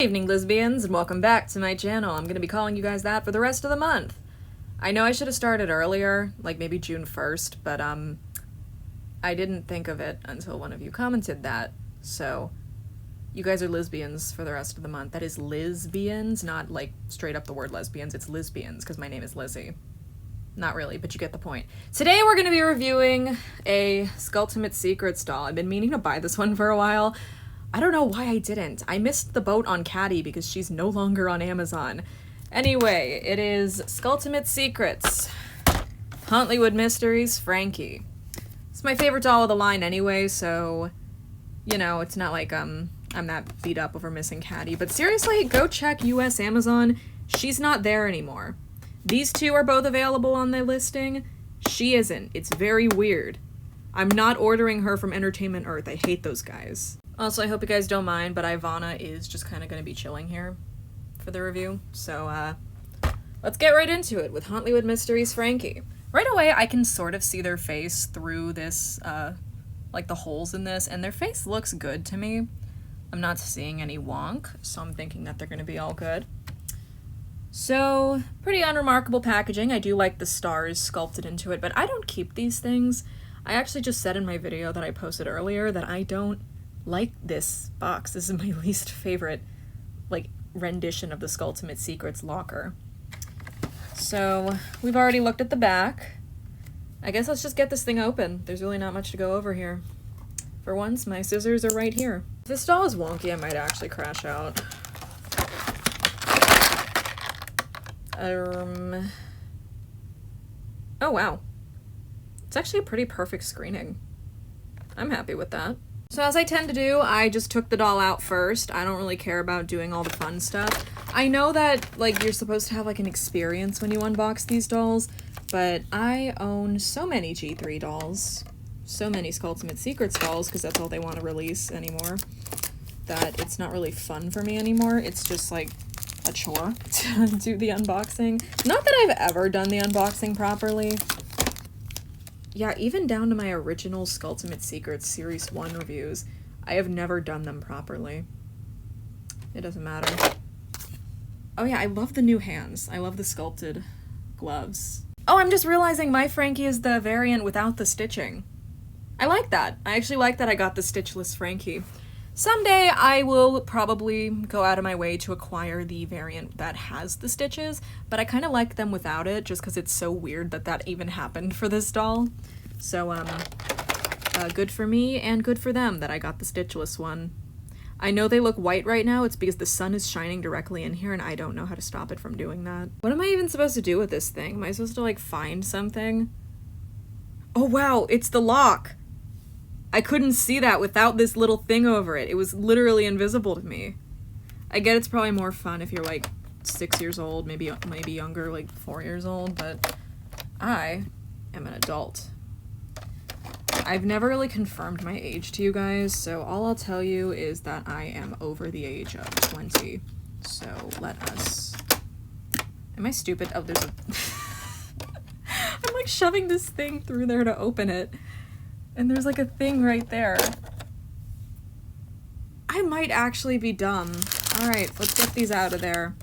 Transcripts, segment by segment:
Good evening, lesbians, and welcome back to my channel. I'm gonna be calling you guys that for the rest of the month. I know I should have started earlier, like maybe June 1st, but I didn't think of it until one of you commented that. So, you guys are lesbians for the rest of the month. That is lesbians, not like straight up the word lesbians, it's lesbians, because my name is Lizzie. Not really, but you get the point. Today we're gonna be reviewing a Skulltimate Secrets doll. I've been meaning to buy this one for a while. I don't know why I didn't. I missed the boat on Caddy because she's no longer on Amazon. Anyway, it is Skulltimate Secrets, Hauntlywood Mysteries, Frankie. It's my favorite doll of the line anyway, so, you know, it's not like I'm that beat up over missing Caddy. But seriously, go check US Amazon. She's not there anymore. These two are both available on their listing. She isn't. It's very weird. I'm not ordering her from Entertainment Earth. I hate those guys. Also, I hope you guys don't mind, but Ivana is just kind of going to be chilling here for the review. So, let's get right into it with Hauntlywood Mysteries Frankie. Right away, I can sort of see their face through this, like the holes in this, and their face looks good to me. I'm not seeing any wonk, so I'm thinking that they're going to be all good. So, pretty unremarkable packaging. I do like the stars sculpted into it, but I don't keep these things. I actually just said in my video that I posted earlier that I don't like this box. This is my least favorite, like, rendition of the Skulltimate Secrets locker. So, we've already looked at the back. I guess let's just get this thing open. There's really not much to go over here. For once, my scissors are right here. If this doll is wonky, I might actually crash out. Oh wow. It's actually a pretty perfect screening. I'm happy with that. So as I tend to do, I just took the doll out first. I don't really care about doing all the fun stuff. I know that, like, you're supposed to have, like, an experience when you unbox these dolls, but I own so many G3 dolls, so many Skulltimate Secrets dolls, because that's all they want to release anymore, that it's not really fun for me anymore. It's just, like, a chore to do the unboxing. Not that I've ever done the unboxing properly. Yeah, even down to my original Skulltimate Secrets Series 1 reviews, I have never done them properly. It doesn't matter. Oh yeah, I love the new hands. I love the sculpted gloves. Oh, I'm just realizing my Frankie is the variant without the stitching. I like that. I actually like that I got the stitchless Frankie. Someday I will probably go out of my way to acquire the variant that has the stitches, but I kind of like them without it just because it's so weird that that even happened for this doll. So, good for me and good for them that I got the stitchless one. I know they look white right now. It's because the sun is shining directly in here and I don't know how to stop it from doing that. What am I even supposed to do with this thing? Am I supposed to, like, find something? Oh wow, it's the lock! I couldn't see that without this little thing over it. It was literally invisible to me. I get it's probably more fun if you're like 6 years old, maybe younger, like 4 years old, but I am an adult. I've never really confirmed my age to you guys, so all I'll tell you is that I am over the age of 20. So let us... Am I stupid? Oh, there's a... I'm like shoving this thing through there to open it. And there's like a thing right there. I might actually be dumb. Alright, let's get these out of there.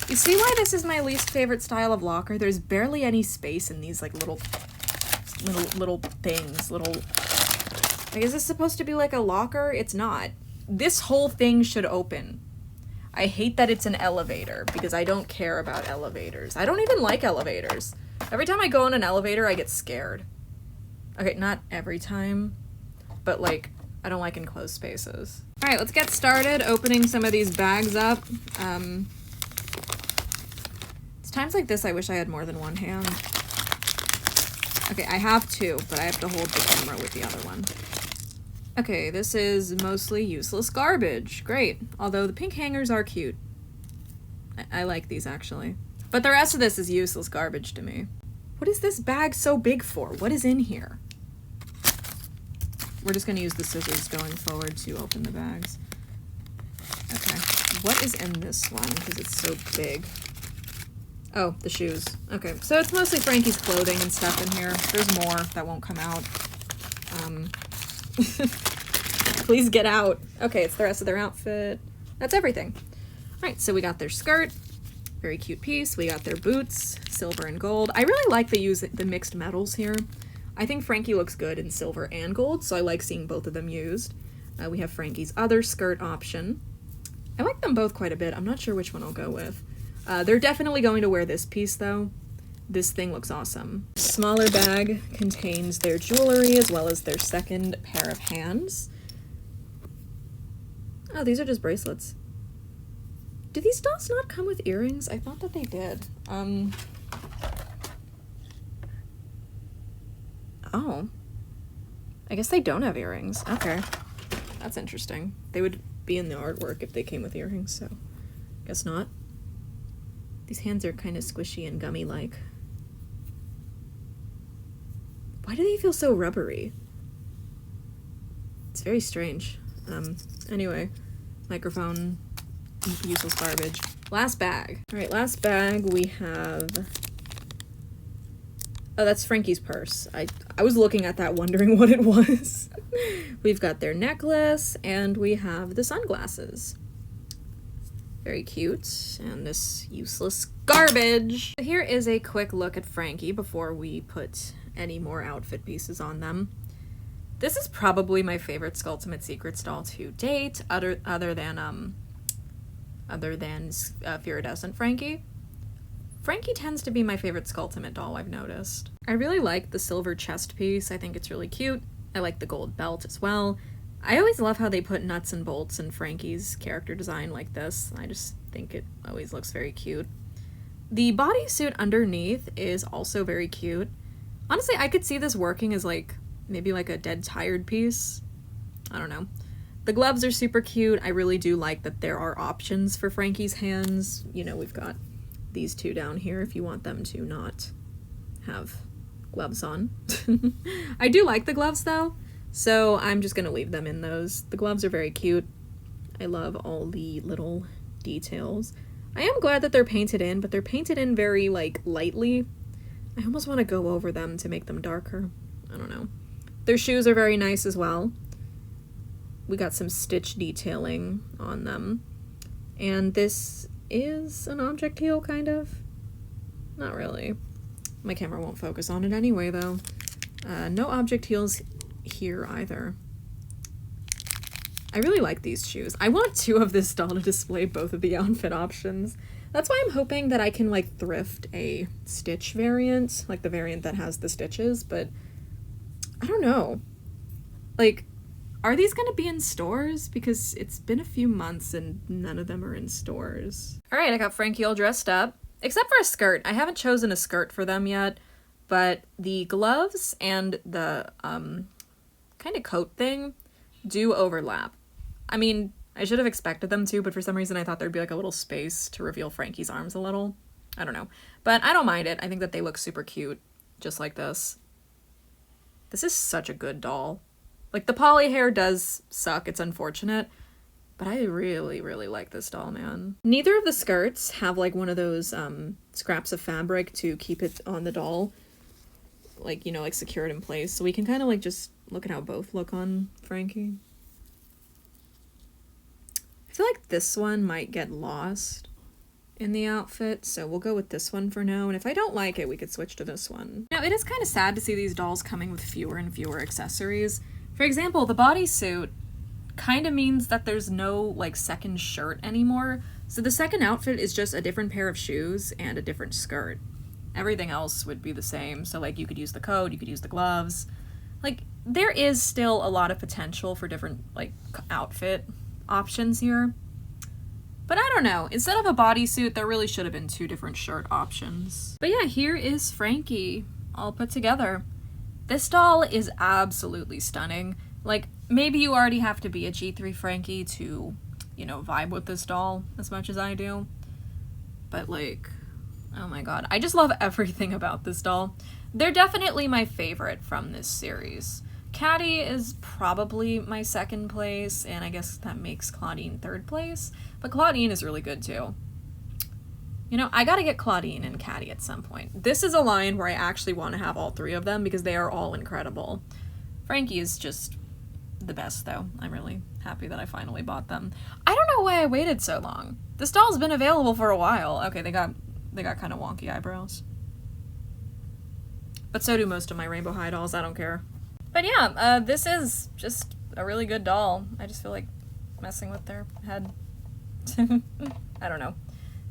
You see why this is my least favorite style of locker? There's barely any space in these like little things. Like, is this supposed to be like a locker? It's not. This whole thing should open. I hate that it's an elevator because I don't care about elevators. I don't even like elevators. Every time I go on an elevator, I get scared. Okay, not every time, but, like, I don't like enclosed spaces. Alright, let's get started opening some of these bags up. It's times like this I wish I had more than one hand. Okay, I have two, but I have to hold the camera with the other one. Okay, this is mostly useless garbage. Great. Although the pink hangers are cute. I like these, actually. But the rest of this is useless garbage to me. What is this bag so big for? What is in here? We're just going to use the scissors going forward to open the bags. Okay. What is in this one? Because it's so big. Oh, the shoes. Okay. So it's mostly Frankie's clothing and stuff in here. There's more that won't come out. Please get out. Okay, it's the rest of their outfit. that's everything. All right, so we got their skirt, very cute piece. We got their boots, silver and gold. I really like they use the mixed metals here. I think Frankie looks good in silver and gold, so I like seeing both of them used. We have Frankie's other skirt option. I like them both quite a bit. I'm not sure which one I'll go with. They're definitely going to wear this piece, though. This thing looks awesome. Smaller bag contains their jewelry as well as their second pair of hands. Oh, these are just bracelets. Do these dolls not come with earrings? I thought that they did. Oh. I guess they don't have earrings. Okay. That's interesting. They would be in the artwork if they came with earrings, so guess not. These hands are kind of squishy and gummy-like. Why do they feel so rubbery? It's very strange. Anyway, microphone, useless garbage. Last bag. All right, last bag we have... Oh, that's Frankie's purse. I was looking at that wondering what it was. We've got their necklace, and we have the sunglasses. Very cute. And this useless garbage. Here is a quick look at Frankie before we put any more outfit pieces on them. This is probably my favorite Skulltimate Secrets doll to date, other than Iridescent Frankie. Frankie tends to be my favorite Skulltimate doll, I've noticed. I really like the silver chest piece. I think it's really cute. I like the gold belt as well. I always love how they put nuts and bolts in Frankie's character design like this. I just think it always looks very cute. The bodysuit underneath is also very cute. Honestly, I could see this working as maybe like a dead tired piece. I don't know. The gloves are super cute. I really do like that there are options for Frankie's hands. You know, we've got these two down here if you want them to not have gloves on. I do like the gloves though, so I'm just gonna leave them in those. The gloves are very cute. I love all the little details. I am glad that they're painted in, but they're painted in very lightly. I almost want to go over them to make them darker. I don't know. Their shoes are very nice as well. We got some stitch detailing on them. And this is an object heel, kind of. Not really. My camera won't focus on it anyway, though. No object heels here either. I really like these shoes. I want two of this doll to display both of the outfit options. That's why I'm hoping that I can thrift a stitch variant, like the variant that has the stitches, but I don't know. Are these gonna be in stores? Because it's been a few months and none of them are in stores. All right, I got Frankie all dressed up, except for a skirt. I haven't chosen a skirt for them yet, but the gloves and the kind of coat thing do overlap. I mean, I should have expected them to, but for some reason I thought there'd be a little space to reveal Frankie's arms a little. I don't know. But I don't mind it. I think that they look super cute, just like this. This is such a good doll. The poly hair does suck, it's unfortunate, but I really, really like this doll, man. Neither of the skirts have one of those scraps of fabric to keep it on the doll, secure it in place. So we can kind of just look at how both look on Frankie. I feel like this one might get lost in the outfit, so we'll go with this one for now, and if I don't like it, we could switch to this one. Now, it is kind of sad to see these dolls coming with fewer and fewer accessories. For example, the bodysuit kind of means that there's no, second shirt anymore, so the second outfit is just a different pair of shoes and a different skirt. Everything else would be the same, so, you could use the coat, you could use the gloves. There is still a lot of potential for different, outfit options here. But I don't know, instead of a bodysuit, there really should have been two different shirt options. But yeah, here is Frankie, all put together. This doll is absolutely stunning. Maybe you already have to be a G3 Frankie to, vibe with this doll as much as I do. But oh my god, I just love everything about this doll. They're definitely my favorite from this series. Caddy is probably my second place, and I guess that makes Claudine third place, but Claudine is really good too. I gotta get Claudine and Caddy at some point. This is a line where I actually want to have all three of them because they are all incredible. Frankie is just the best, though. I'm really happy that I finally bought them. I don't know why I waited so long. This doll's been available for a while. Okay, they got kind of wonky eyebrows. But so do most of my Rainbow High dolls. I don't care. But yeah, this is just a really good doll. I just feel like messing with their head. I don't know.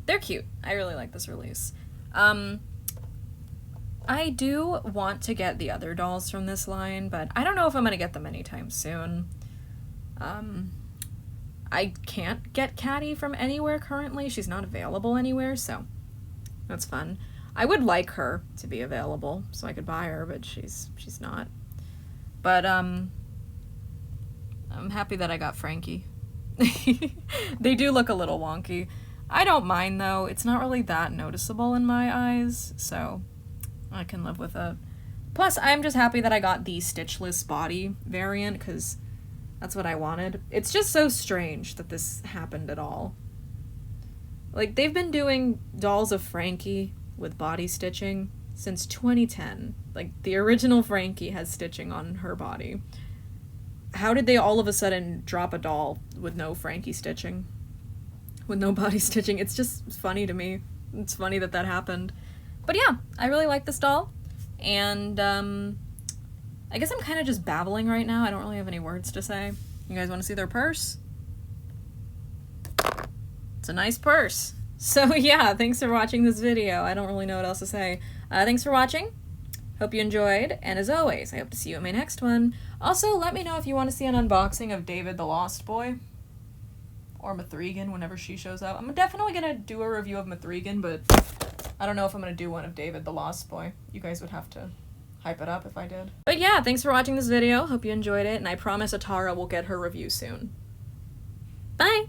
They're cute. I really like this release. I do want to get the other dolls from this line, but I don't know if I'm going to get them anytime soon. I can't get Caddy from anywhere currently. She's not available anywhere, so that's fun. I would like her to be available so I could buy her, but she's not. But I'm happy that I got Frankie. They do look a little wonky. I don't mind, though. It's not really that noticeable in my eyes, so I can live with it. Plus, I'm just happy that I got the stitchless body variant, because that's what I wanted. It's just so strange that this happened at all. Like, they've been doing dolls of Frankie with body stitching since 2010. Like, the original Frankie has stitching on her body. How did they all of a sudden drop a doll with no Frankie stitching? With no body stitching? It's just funny to me. It's funny that that happened. But yeah, I really like this doll. And, I guess I'm kind of just babbling right now. I don't really have any words to say. You guys want to see their purse? It's a nice purse. So yeah, thanks for watching this video. I don't really know what else to say. Thanks for watching. Hope you enjoyed, and as always, I hope to see you in my next one. Also, let me know if you want to see an unboxing of David the Lost Boy. Or Mithrigan whenever she shows up. I'm definitely going to do a review of Mithrigan, but I don't know if I'm going to do one of David the Lost Boy. You guys would have to hype it up if I did. But yeah, thanks for watching this video. Hope you enjoyed it, and I promise Atara will get her review soon. Bye!